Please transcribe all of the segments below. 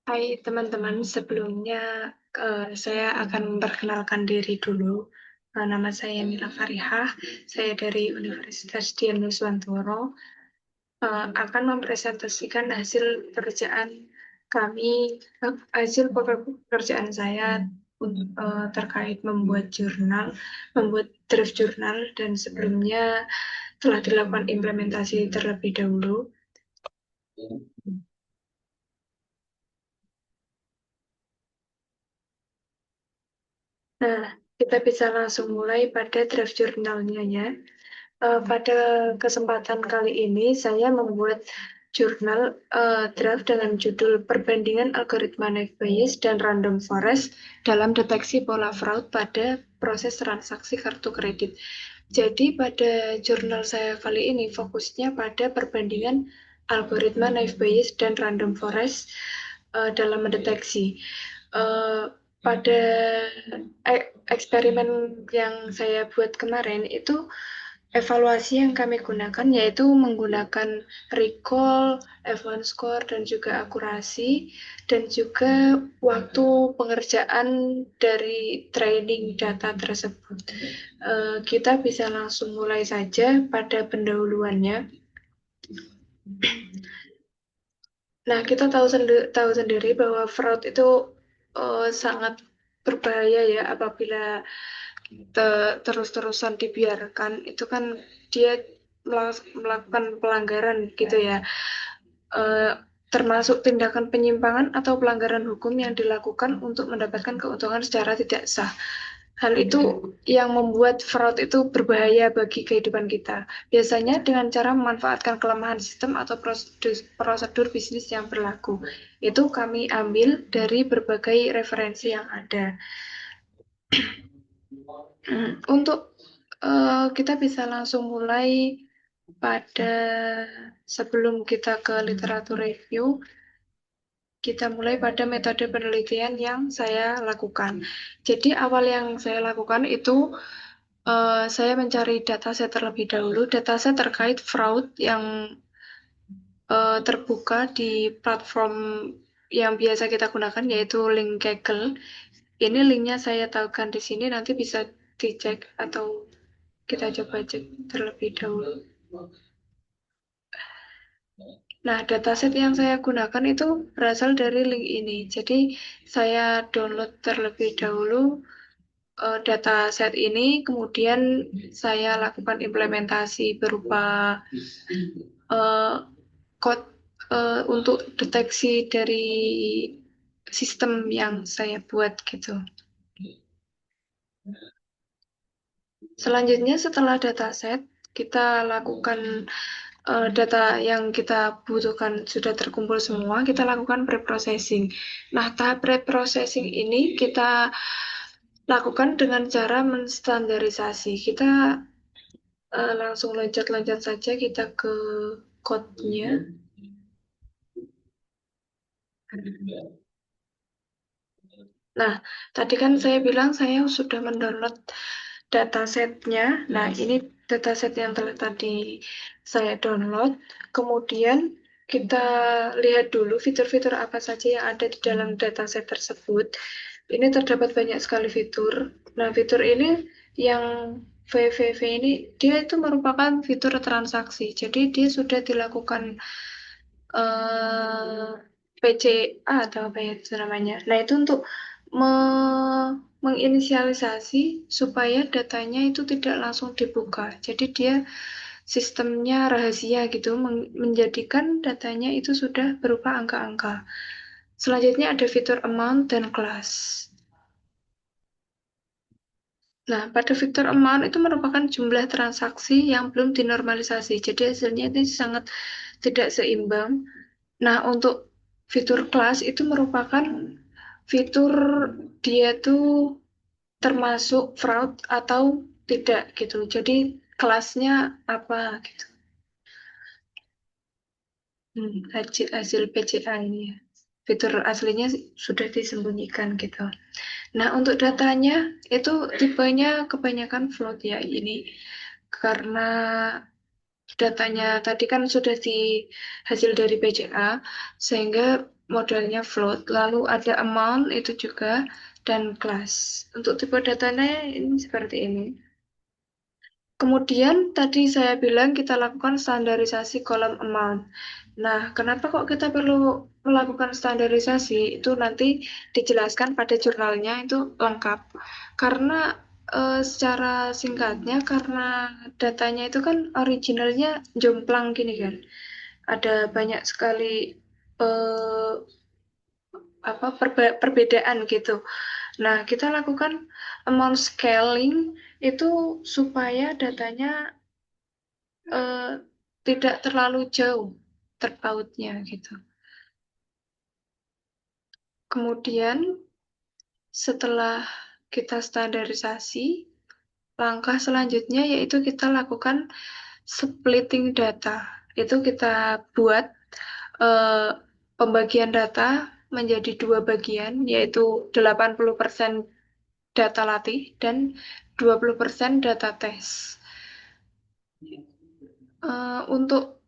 Hai teman-teman, sebelumnya saya akan memperkenalkan diri dulu. Nama saya Mila Farihah, saya dari Universitas Dian Nuswantoro. Akan mempresentasikan hasil pekerjaan kami, hasil pekerjaan saya terkait membuat jurnal, membuat draft jurnal, dan sebelumnya telah dilakukan implementasi terlebih dahulu. Nah, kita bisa langsung mulai pada draft jurnalnya ya. Pada kesempatan kali ini saya membuat jurnal draft dengan judul Perbandingan Algoritma Naive Bayes dan Random Forest dalam deteksi pola fraud pada proses transaksi kartu kredit. Jadi pada jurnal saya kali ini fokusnya pada perbandingan algoritma Naive Bayes dan Random Forest dalam mendeteksi. Uh, pada eksperimen yang saya buat kemarin itu evaluasi yang kami gunakan yaitu menggunakan recall, F1 score, dan juga akurasi, dan juga waktu pengerjaan dari training data tersebut. Kita bisa langsung mulai saja pada pendahuluannya. Nah, kita tahu sendiri bahwa fraud itu sangat berbahaya ya apabila terus-terusan dibiarkan. Itu kan dia melakukan pelanggaran gitu ya. Eh, Termasuk tindakan penyimpangan atau pelanggaran hukum yang dilakukan untuk mendapatkan keuntungan secara tidak sah. Hal itu yang membuat fraud itu berbahaya bagi kehidupan kita. Biasanya dengan cara memanfaatkan kelemahan sistem atau prosedur bisnis yang berlaku. Itu kami ambil dari berbagai referensi yang ada. Untuk kita bisa langsung mulai pada sebelum kita ke literatur review, kita mulai pada metode penelitian yang saya lakukan. Jadi awal yang saya lakukan itu saya mencari dataset terlebih dahulu, dataset terkait fraud yang terbuka di platform yang biasa kita gunakan yaitu link Kaggle. Ini linknya saya tahukan di sini, nanti bisa dicek atau kita coba cek terlebih dahulu. Nah, dataset yang saya gunakan itu berasal dari link ini. Jadi, saya download terlebih dahulu dataset ini, kemudian saya lakukan implementasi berupa uh, code untuk deteksi dari sistem yang saya buat gitu. Selanjutnya setelah dataset, kita lakukan data yang kita butuhkan sudah terkumpul semua, kita lakukan preprocessing. Nah, tahap preprocessing ini kita lakukan dengan cara menstandarisasi. Kita langsung loncat-loncat saja kita ke code-nya. Nah, tadi kan saya bilang saya sudah mendownload datasetnya. Nah, ini dataset yang telah tadi saya download. Kemudian kita lihat dulu fitur-fitur apa saja yang ada di dalam dataset tersebut. Ini terdapat banyak sekali fitur. Nah, fitur ini yang VVV ini dia itu merupakan fitur transaksi. Jadi dia sudah dilakukan eh, PCA atau apa ya itu namanya. Nah, itu untuk menginisialisasi supaya datanya itu tidak langsung dibuka. Jadi dia sistemnya rahasia gitu, menjadikan datanya itu sudah berupa angka-angka. Selanjutnya ada fitur amount dan class. Nah, pada fitur amount itu merupakan jumlah transaksi yang belum dinormalisasi. Jadi hasilnya itu sangat tidak seimbang. Nah, untuk fitur class itu merupakan fitur dia tuh termasuk fraud atau tidak gitu. Jadi kelasnya apa gitu. Hasil PCA ini ya. Fitur aslinya sudah disembunyikan gitu. Nah, untuk datanya itu tipenya kebanyakan float ya ini karena datanya tadi kan sudah di hasil dari PCA, sehingga modelnya float. Lalu ada amount itu juga dan class. Untuk tipe datanya ini seperti ini. Kemudian tadi saya bilang kita lakukan standarisasi kolom amount. Nah, kenapa kok kita perlu melakukan standarisasi? Itu nanti dijelaskan pada jurnalnya itu lengkap. Karena secara singkatnya, karena datanya itu kan originalnya jomplang gini kan. Ada banyak sekali eh, perbedaan gitu. Nah, kita lakukan amount scaling itu supaya datanya eh, tidak terlalu jauh terpautnya gitu. Kemudian setelah kita standarisasi, langkah selanjutnya yaitu kita lakukan splitting data. Itu kita buat eh, pembagian data menjadi dua bagian, yaitu 80% data latih dan 20% data tes. Untuk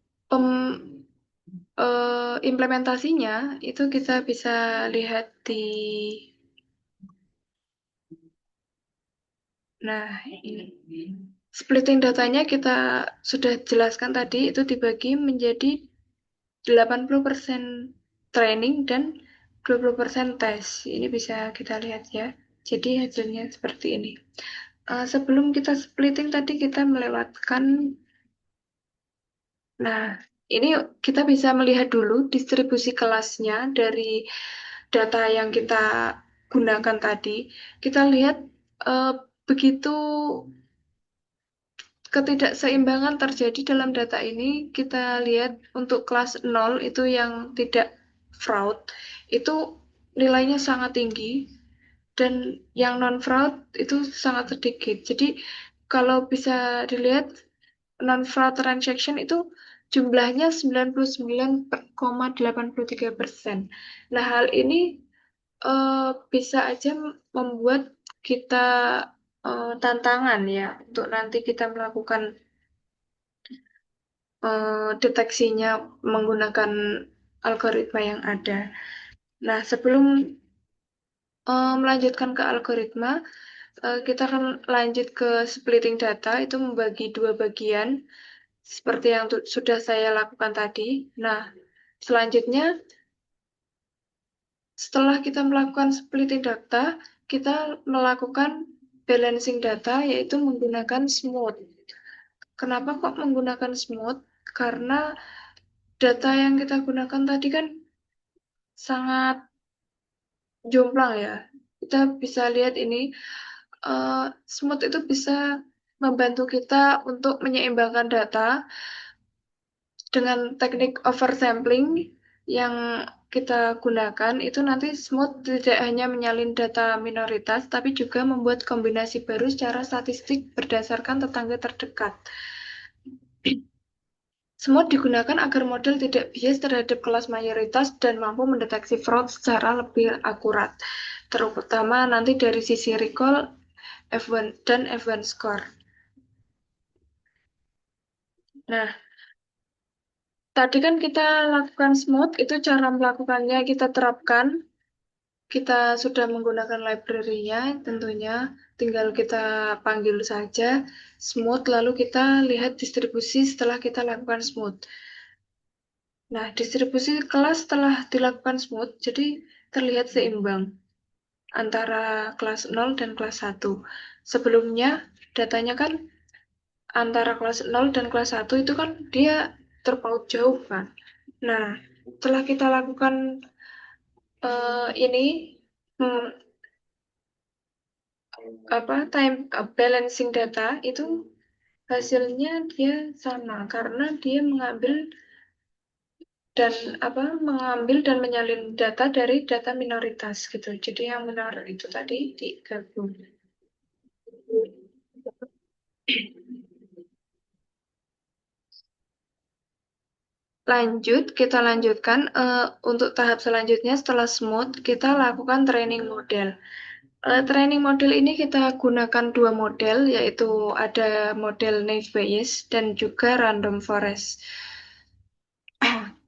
implementasinya itu kita bisa lihat di ini. Splitting datanya kita sudah jelaskan tadi itu dibagi menjadi 80% training dan 20% tes. Ini bisa kita lihat ya. Jadi hasilnya seperti ini. Sebelum kita splitting tadi kita melewatkan. Nah, ini kita bisa melihat dulu distribusi kelasnya dari data yang kita gunakan tadi. Kita lihat eh, begitu ketidakseimbangan terjadi dalam data ini. Kita lihat untuk kelas 0 itu yang tidak fraud, itu nilainya sangat tinggi, dan yang non-fraud itu sangat sedikit. Jadi kalau bisa dilihat non-fraud transaction itu jumlahnya 99,83%. Nah, hal ini bisa aja membuat kita tantangan ya untuk nanti kita melakukan deteksinya menggunakan algoritma yang ada. Nah, sebelum melanjutkan ke algoritma, kita akan lanjut ke splitting data, itu membagi dua bagian, seperti yang sudah saya lakukan tadi. Nah, selanjutnya, setelah kita melakukan splitting data, kita melakukan balancing data, yaitu menggunakan smooth. Kenapa kok menggunakan smooth? Karena data yang kita gunakan tadi kan sangat jomplang ya. Kita bisa lihat ini, smooth itu bisa membantu kita untuk menyeimbangkan data dengan teknik oversampling yang kita gunakan. Itu nanti smooth tidak hanya menyalin data minoritas, tapi juga membuat kombinasi baru secara statistik berdasarkan tetangga terdekat. Smooth digunakan agar model tidak bias terhadap kelas mayoritas dan mampu mendeteksi fraud secara lebih akurat, terutama nanti dari sisi recall, F1 dan F1 score. Nah, tadi kan kita lakukan smooth, itu cara melakukannya kita terapkan. Kita sudah menggunakan library-nya, tentunya tinggal kita panggil saja smooth, lalu kita lihat distribusi setelah kita lakukan smooth. Nah, distribusi kelas setelah dilakukan smooth, jadi terlihat seimbang antara kelas 0 dan kelas 1. Sebelumnya, datanya kan antara kelas 0 dan kelas 1 itu kan dia terpaut jauh kan. Nah, setelah kita lakukan ini, hmm, time balancing data, itu hasilnya dia sama karena dia dan mengambil dan menyalin data dari data minoritas gitu. Jadi yang minor itu tadi digabung. Lanjut, kita lanjutkan untuk tahap selanjutnya. Setelah smooth, kita lakukan training model. Training model ini kita gunakan dua model, yaitu ada model Naive Bayes dan juga Random Forest.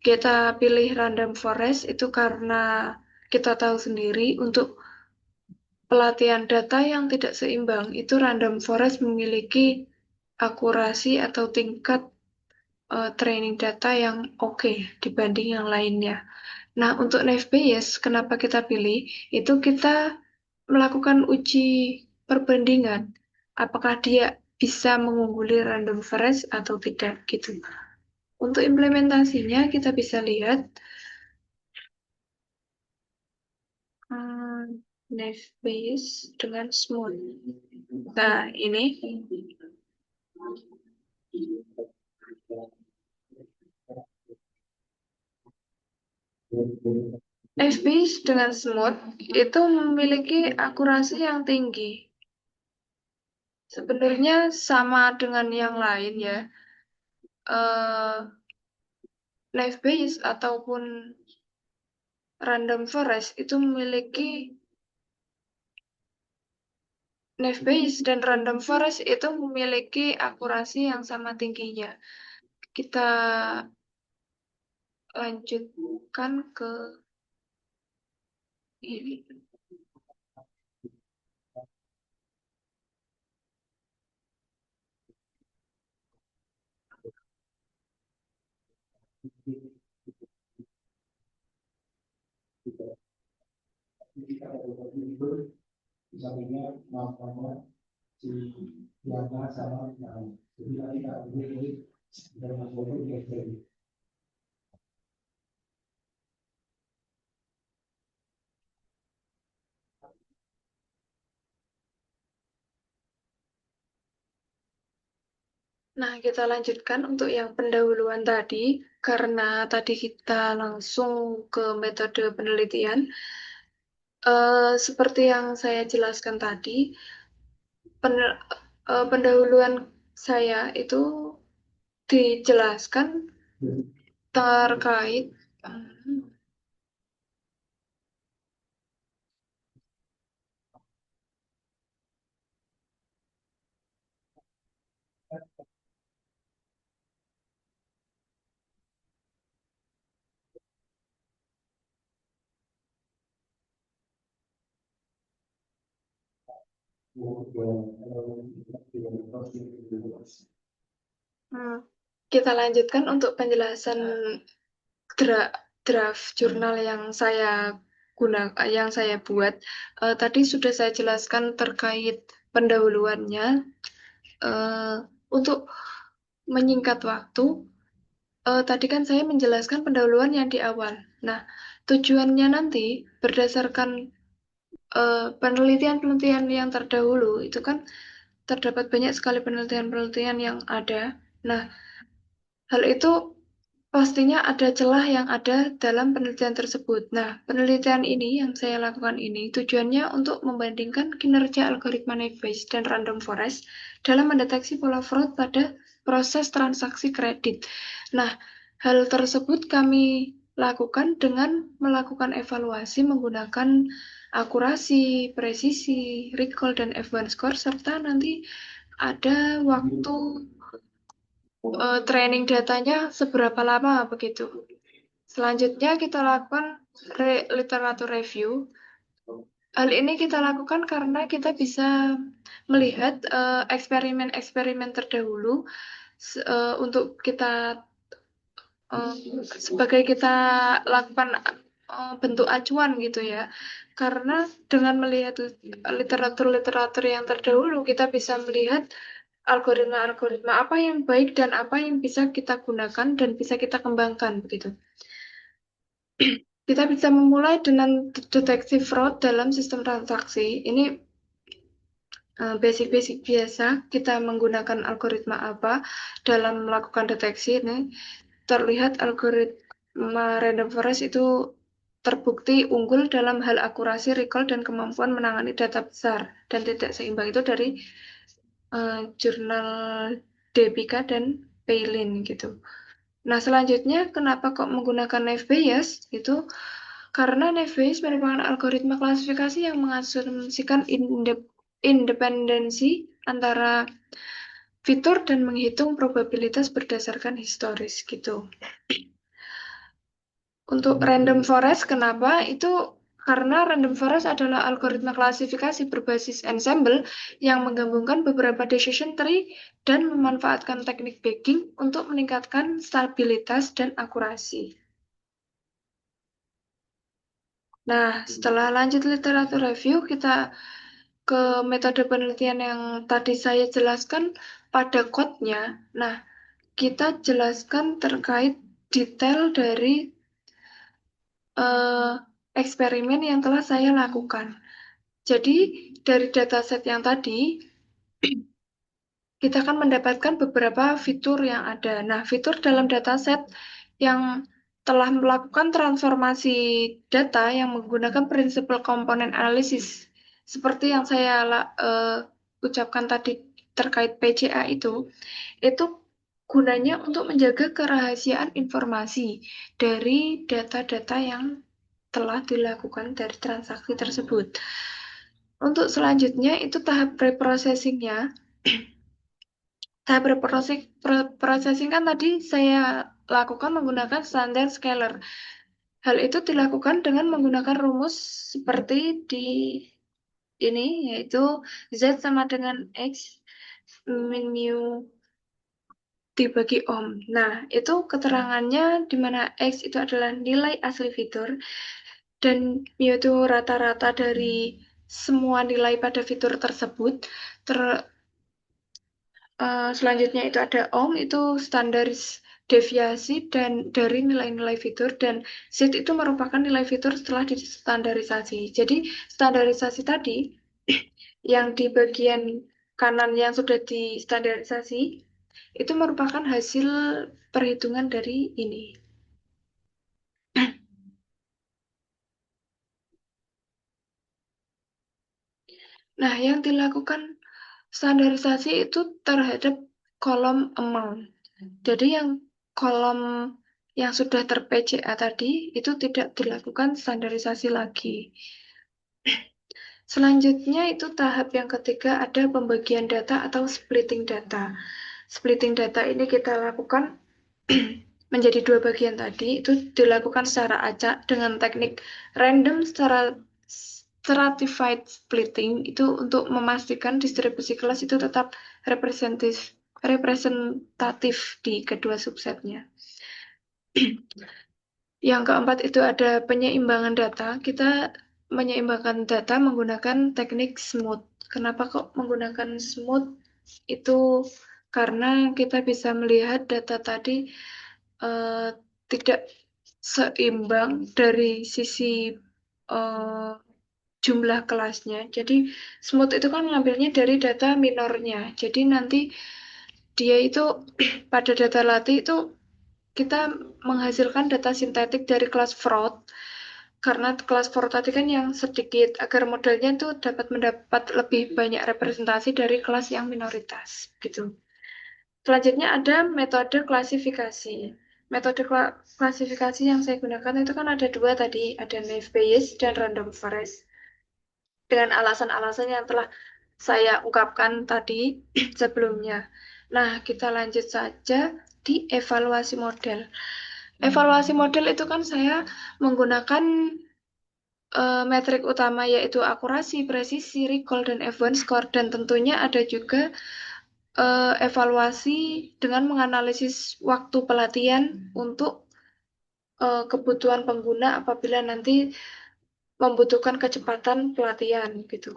Kita pilih Random Forest itu karena kita tahu sendiri untuk pelatihan data yang tidak seimbang itu Random Forest memiliki akurasi atau tingkat training data yang oke dibanding yang lainnya. Nah, untuk Naive Bayes, kenapa kita pilih? Itu kita melakukan uji perbandingan. Apakah dia bisa mengungguli Random Forest atau tidak gitu. Untuk implementasinya kita bisa lihat Naive Bayes dengan Smooth. Nah, ini Naive Bayes dengan Smooth itu memiliki akurasi yang tinggi. Sebenarnya sama dengan yang lain ya. Naive Bayes ataupun Random Forest itu memiliki Naive Bayes dan Random Forest itu memiliki akurasi yang sama tingginya. Kita lanjutkan ke ini. Nah, kita lanjutkan untuk yang pendahuluan tadi, karena tadi kita langsung ke metode penelitian. Seperti yang saya jelaskan tadi, pendahuluan saya itu dijelaskan terkait kita lanjutkan untuk penjelasan draft jurnal yang yang saya buat. Tadi sudah saya jelaskan terkait pendahuluannya. Untuk menyingkat waktu, tadi kan saya menjelaskan pendahuluan yang di awal. Nah, tujuannya nanti berdasarkan penelitian-penelitian yang terdahulu itu kan terdapat banyak sekali penelitian-penelitian yang ada. Nah, hal itu pastinya ada celah yang ada dalam penelitian tersebut. Nah, penelitian ini yang saya lakukan ini tujuannya untuk membandingkan kinerja algoritma Naive Bayes dan Random Forest dalam mendeteksi pola fraud pada proses transaksi kredit. Nah, hal tersebut kami lakukan dengan melakukan evaluasi menggunakan akurasi, presisi, recall, dan F1 score, serta nanti ada waktu training datanya seberapa lama begitu. Selanjutnya kita lakukan literatur review. Hal ini kita lakukan karena kita bisa melihat eksperimen-eksperimen terdahulu untuk kita sebagai kita lakukan bentuk acuan gitu ya. Karena dengan melihat literatur-literatur yang terdahulu, kita bisa melihat algoritma-algoritma apa yang baik dan apa yang bisa kita gunakan dan bisa kita kembangkan begitu. Kita bisa memulai dengan deteksi fraud dalam sistem transaksi. Ini basic-basic biasa. Kita menggunakan algoritma apa dalam melakukan deteksi ini. Terlihat algoritma Random Forest itu terbukti unggul dalam hal akurasi, recall, dan kemampuan menangani data besar dan tidak seimbang itu dari jurnal Debika dan Palin gitu. Nah, selanjutnya kenapa kok menggunakan Naive Bayes? Itu Karena Naive merupakan algoritma klasifikasi yang mengasumsikan independensi antara fitur dan menghitung probabilitas berdasarkan historis gitu. Untuk random forest, kenapa? Itu karena random forest adalah algoritma klasifikasi berbasis ensemble yang menggabungkan beberapa decision tree dan memanfaatkan teknik bagging untuk meningkatkan stabilitas dan akurasi. Nah, setelah lanjut literatur review, kita ke metode penelitian yang tadi saya jelaskan pada code-nya. Nah, kita jelaskan terkait detail dari eksperimen yang telah saya lakukan. Jadi, dari dataset yang tadi, kita akan mendapatkan beberapa fitur yang ada. Nah, fitur dalam dataset yang telah melakukan transformasi data yang menggunakan prinsipal komponen analisis, seperti yang saya ucapkan tadi terkait PCA itu gunanya untuk menjaga kerahasiaan informasi dari data-data yang telah dilakukan dari transaksi tersebut. Untuk selanjutnya itu tahap preprocessingnya. Tahap preprocessing kan tadi saya lakukan menggunakan standard scalar. Hal itu dilakukan dengan menggunakan rumus seperti di ini, yaitu Z sama dengan X min mu dibagi ohm. Nah, itu keterangannya di mana X itu adalah nilai asli fitur dan mu itu rata-rata dari semua nilai pada fitur tersebut. Selanjutnya itu ada ohm, itu standaris deviasi dan dari nilai-nilai fitur, dan Z itu merupakan nilai fitur setelah distandarisasi. Jadi standarisasi tadi yang di bagian kanan yang sudah distandarisasi itu merupakan hasil perhitungan dari ini. Nah, yang dilakukan standarisasi itu terhadap kolom amount. Jadi yang kolom yang sudah ter-PCA tadi itu tidak dilakukan standarisasi lagi. Selanjutnya itu tahap yang ketiga, ada pembagian data atau splitting data. Splitting data ini kita lakukan menjadi dua bagian tadi, itu dilakukan secara acak dengan teknik random secara stratified splitting, itu untuk memastikan distribusi kelas itu tetap representatif di kedua subsetnya. Yang keempat itu ada penyeimbangan data. Kita menyeimbangkan data menggunakan teknik smooth. Kenapa kok menggunakan smooth? Itu karena kita bisa melihat data tadi tidak seimbang dari sisi jumlah kelasnya. Jadi smooth itu kan ngambilnya dari data minornya. Jadi nanti dia itu pada data latih itu kita menghasilkan data sintetik dari kelas fraud, karena kelas fraud tadi kan yang sedikit, agar modelnya itu dapat mendapat lebih banyak representasi dari kelas yang minoritas gitu. Selanjutnya ada metode klasifikasi. Metode klasifikasi yang saya gunakan itu kan ada dua tadi, ada naive Bayes dan random forest. Dengan alasan-alasan yang telah saya ungkapkan tadi sebelumnya. Nah, kita lanjut saja di evaluasi model. Evaluasi model itu kan saya menggunakan metrik utama yaitu akurasi, presisi, recall, dan F1 score. Dan tentunya ada juga evaluasi dengan menganalisis waktu pelatihan untuk kebutuhan pengguna apabila nanti membutuhkan kecepatan pelatihan gitu.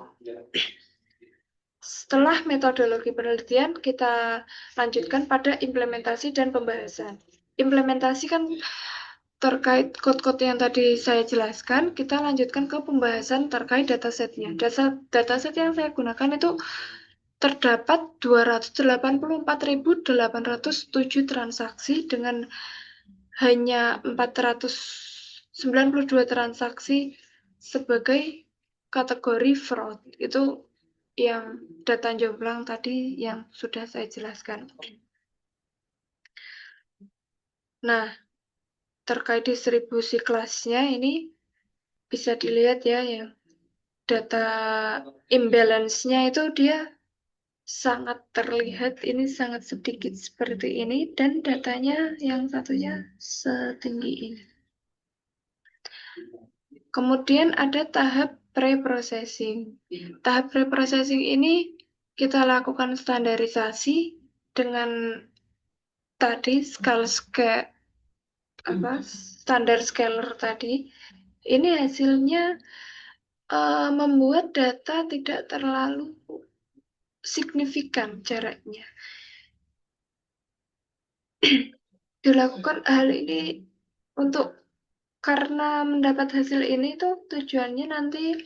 Setelah metodologi penelitian, kita lanjutkan pada implementasi dan pembahasan. Implementasi kan terkait kode-kode yang tadi saya jelaskan, kita lanjutkan ke pembahasan terkait datasetnya. Dataset yang saya gunakan itu terdapat 284.807 transaksi dengan hanya 492 transaksi sebagai kategori fraud. Itu yang data jomplang tadi yang sudah saya jelaskan. Nah, terkait distribusi kelasnya ini bisa dilihat ya yang data imbalance-nya itu dia sangat terlihat, ini sangat sedikit seperti ini, dan datanya yang satunya setinggi ini. Kemudian ada tahap pre-processing. Tahap pre-processing ini kita lakukan standarisasi dengan tadi standar scaler tadi. Ini hasilnya membuat data tidak terlalu signifikan jaraknya. Dilakukan hal ini karena mendapat hasil ini tuh tujuannya nanti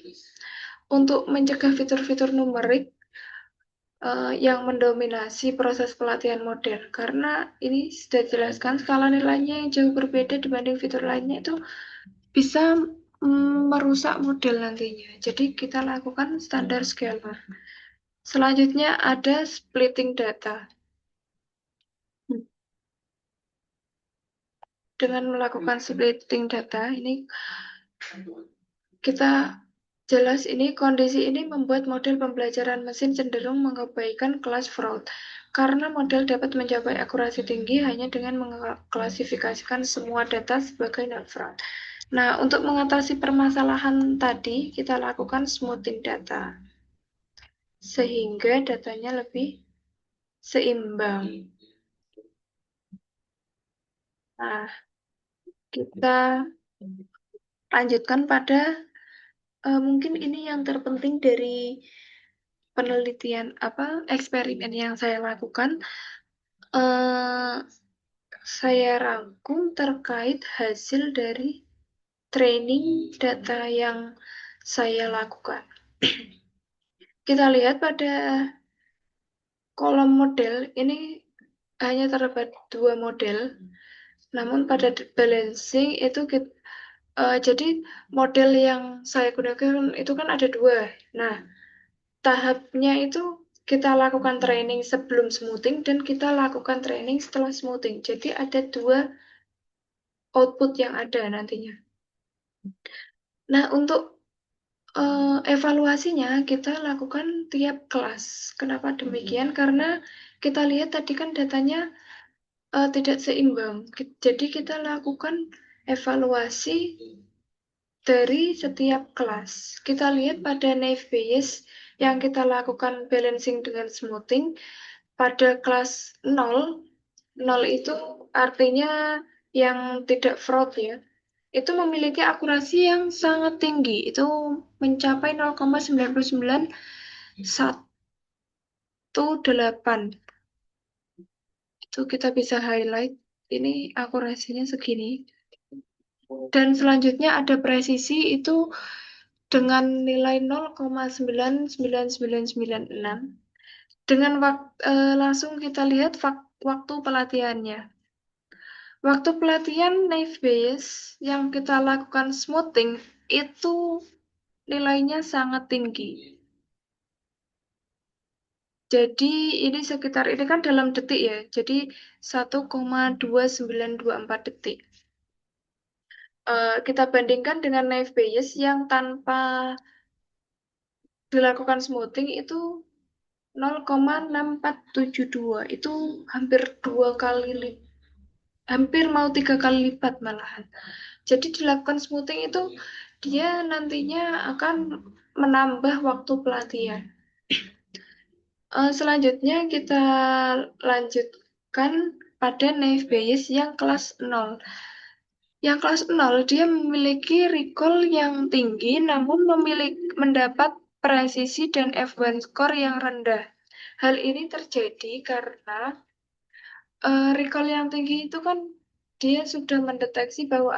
untuk mencegah fitur-fitur numerik yang mendominasi proses pelatihan model. Karena ini sudah dijelaskan skala nilainya yang jauh berbeda dibanding fitur lainnya itu bisa merusak model nantinya. Jadi kita lakukan standar scalar. Selanjutnya ada splitting data. Dengan melakukan splitting data, ini kita jelas kondisi ini membuat model pembelajaran mesin cenderung mengabaikan kelas fraud. Karena model dapat mencapai akurasi tinggi hanya dengan mengklasifikasikan semua data sebagai non-fraud. Nah, untuk mengatasi permasalahan tadi, kita lakukan smoothing data. Sehingga datanya lebih seimbang. Nah, kita lanjutkan pada mungkin ini yang terpenting dari penelitian eksperimen yang saya lakukan. Saya rangkum terkait hasil dari training data yang saya lakukan. Kita lihat pada kolom model ini hanya terdapat 2 model, namun pada balancing itu jadi model yang saya gunakan itu kan ada 2. Nah, tahapnya itu kita lakukan training sebelum smoothing dan kita lakukan training setelah smoothing. Jadi ada 2 output yang ada nantinya. Nah, untuk evaluasinya kita lakukan tiap kelas. Kenapa demikian? Karena kita lihat tadi kan datanya tidak seimbang. Jadi kita lakukan evaluasi dari setiap kelas. Kita lihat pada naive Bayes yang kita lakukan balancing dengan smoothing pada kelas 0 itu artinya yang tidak fraud ya. Itu memiliki akurasi yang sangat tinggi. Itu mencapai 0,99118. Itu kita bisa highlight. Ini akurasinya segini. Dan selanjutnya ada presisi itu dengan nilai 0,99996. Dengan langsung kita lihat waktu pelatihannya. Waktu pelatihan naive Bayes yang kita lakukan smoothing itu nilainya sangat tinggi. Jadi ini sekitar, ini kan dalam detik ya, jadi 1,2924 detik. Kita bandingkan dengan naive Bayes yang tanpa dilakukan smoothing itu 0,6472, itu hampir 2 kali lipat, hampir mau 3 kali lipat malahan. Jadi dilakukan smoothing itu dia nantinya akan menambah waktu pelatihan. Selanjutnya kita lanjutkan pada naive Bayes yang kelas 0. Yang kelas 0 dia memiliki recall yang tinggi namun mendapat presisi dan F1 score yang rendah. Hal ini terjadi karena recall yang tinggi itu kan dia sudah mendeteksi bahwa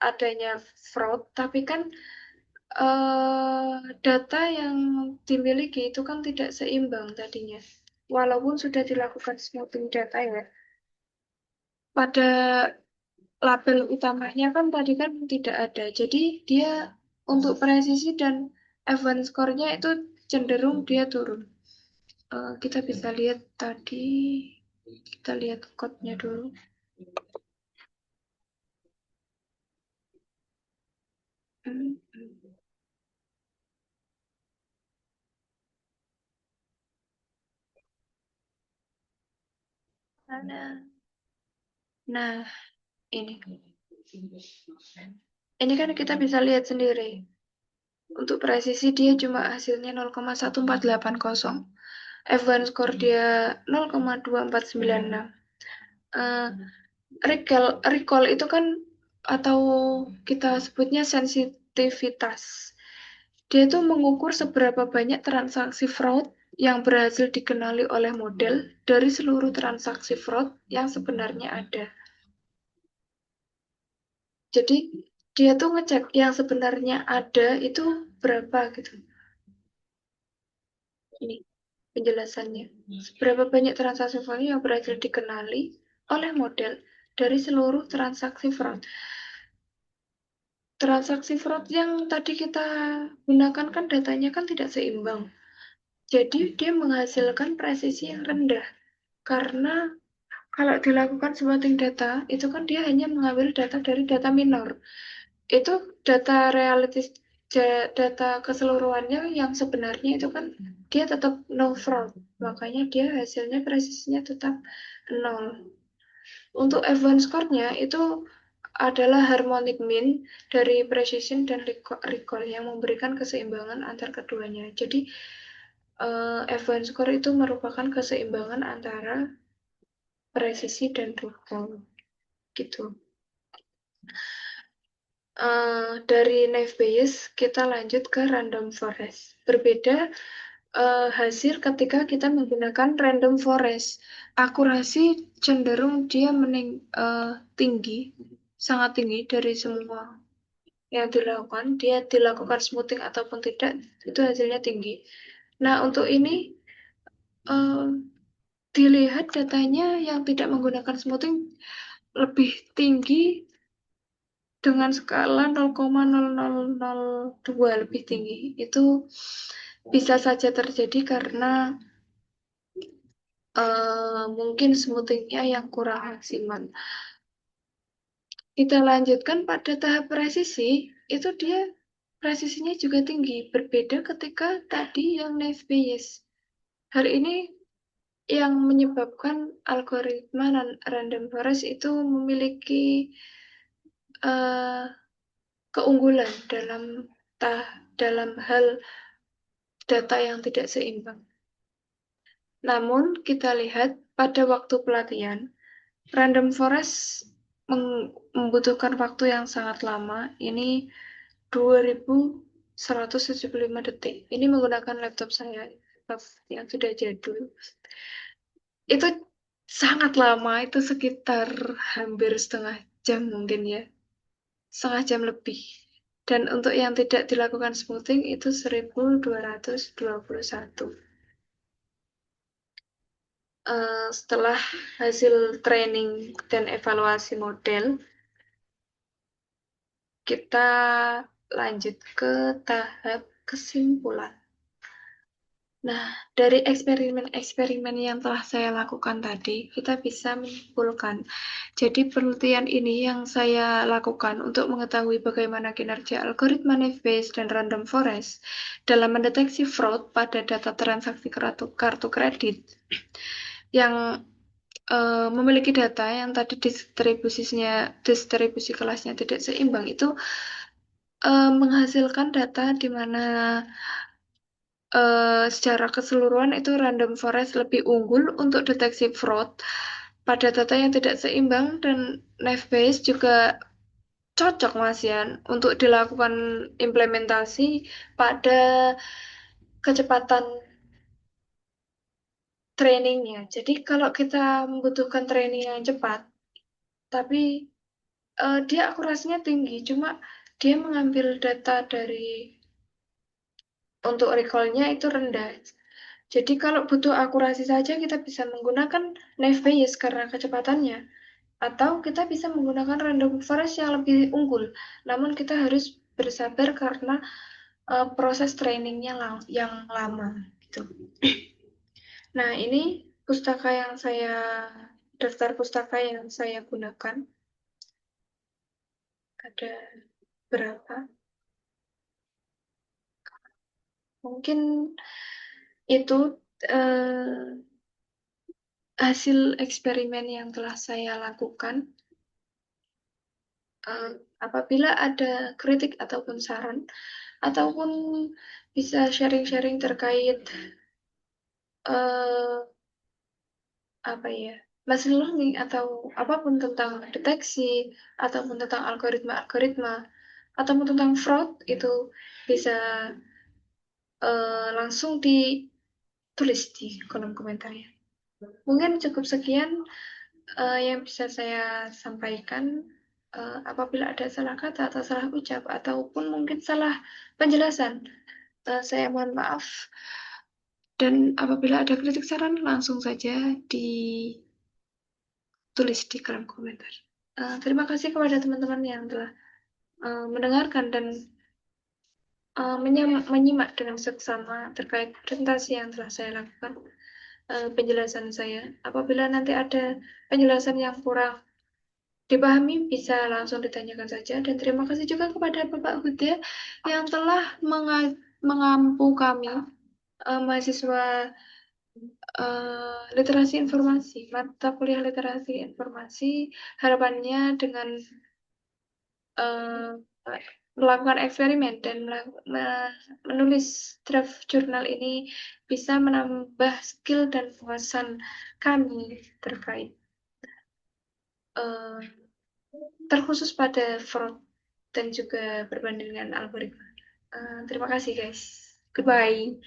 adanya fraud, tapi kan data yang dimiliki itu kan tidak seimbang tadinya. Walaupun sudah dilakukan smoothing data ya. Pada label utamanya kan tadi kan tidak ada. Jadi dia untuk presisi dan F1 score-nya itu cenderung dia turun. Kita bisa lihat tadi, kita lihat code-nya dulu. Mana? Nah, ini. Ini kan kita bisa lihat sendiri. Untuk presisi dia cuma hasilnya 0,1480. F1 score dia 0,2496. Uh, recall itu kan atau kita sebutnya sensitivitas. Dia itu mengukur seberapa banyak transaksi fraud yang berhasil dikenali oleh model dari seluruh transaksi fraud yang sebenarnya ada. Jadi dia tuh ngecek yang sebenarnya ada itu berapa gitu. Ini penjelasannya. Seberapa banyak transaksi fraud yang berhasil dikenali oleh model dari seluruh transaksi fraud. Transaksi fraud yang tadi kita gunakan kan datanya kan tidak seimbang. Jadi dia menghasilkan presisi yang rendah. Karena kalau dilakukan smoothing data, itu kan dia hanya mengambil data dari data minor. Itu data realitis, data keseluruhannya yang sebenarnya itu kan dia tetap no fraud. Makanya dia hasilnya presisinya tetap nol. Untuk F1 score-nya itu adalah harmonic mean dari precision dan recall yang memberikan keseimbangan antar keduanya. Jadi F1 score itu merupakan keseimbangan antara presisi dan recall gitu. Dari Naive Bayes kita lanjut ke random forest. Berbeda hasil ketika kita menggunakan random forest. Akurasi cenderung dia tinggi, sangat tinggi dari semua yang dilakukan. Dia dilakukan smoothing ataupun tidak, itu hasilnya tinggi. Nah, untuk ini dilihat datanya yang tidak menggunakan smoothing lebih tinggi dengan skala 0,0002 lebih tinggi. Itu bisa saja terjadi karena mungkin smoothingnya yang kurang maksimal. Kita lanjutkan pada tahap presisi, itu dia presisinya juga tinggi, berbeda ketika tadi yang Naive Bayes. Hal ini yang menyebabkan algoritma random forest itu memiliki uh, keunggulan dalam hal data yang tidak seimbang. Namun kita lihat pada waktu pelatihan, random forest membutuhkan waktu yang sangat lama. Ini 2175 detik. Ini menggunakan laptop saya, laptop yang sudah jadul. Itu sangat lama, itu sekitar hampir setengah jam mungkin ya. Setengah jam lebih. Dan untuk yang tidak dilakukan smoothing itu 1221. Setelah hasil training dan evaluasi model, kita lanjut ke tahap kesimpulan. Nah, dari eksperimen-eksperimen yang telah saya lakukan tadi, kita bisa menyimpulkan. Jadi, penelitian ini yang saya lakukan untuk mengetahui bagaimana kinerja algoritma Naive Bayes dan random forest dalam mendeteksi fraud pada data transaksi kartu kredit yang memiliki data yang tadi distribusi kelasnya tidak seimbang itu menghasilkan data di mana secara keseluruhan itu random forest lebih unggul untuk deteksi fraud pada data yang tidak seimbang dan Naive Bayes juga cocok Mas Yan untuk dilakukan implementasi pada kecepatan trainingnya. Jadi kalau kita membutuhkan training yang cepat, tapi dia akurasinya tinggi, cuma dia mengambil data dari untuk recall-nya itu rendah. Jadi kalau butuh akurasi saja kita bisa menggunakan Naive Bayes karena kecepatannya. Atau kita bisa menggunakan random forest yang lebih unggul. Namun kita harus bersabar karena proses trainingnya yang lama. Gitu. Nah ini daftar pustaka yang saya gunakan. Ada berapa? Mungkin itu eh, hasil eksperimen yang telah saya lakukan. Eh, Apabila ada kritik ataupun saran, ataupun bisa sharing-sharing terkait eh, apa ya, machine learning atau apapun tentang deteksi ataupun tentang algoritma-algoritma ataupun tentang fraud itu bisa langsung ditulis di kolom komentarnya. Mungkin cukup sekian yang bisa saya sampaikan. Apabila ada salah kata atau salah ucap ataupun mungkin salah penjelasan, saya mohon maaf. Dan apabila ada kritik saran, langsung saja ditulis di kolom komentar. Terima kasih kepada teman-teman yang telah mendengarkan dan menyimak dengan seksama terkait presentasi yang telah saya lakukan, penjelasan saya. Apabila nanti ada penjelasan yang kurang dipahami, bisa langsung ditanyakan saja. Dan terima kasih juga kepada Bapak Huda yang telah mengampu kami, mahasiswa literasi informasi, mata kuliah literasi informasi. Harapannya dengan eh, melakukan eksperimen dan menulis draft jurnal ini bisa menambah skill dan wawasan kami terkait eh, terkhusus pada fraud dan juga perbandingan algoritma. Terima kasih guys. Goodbye.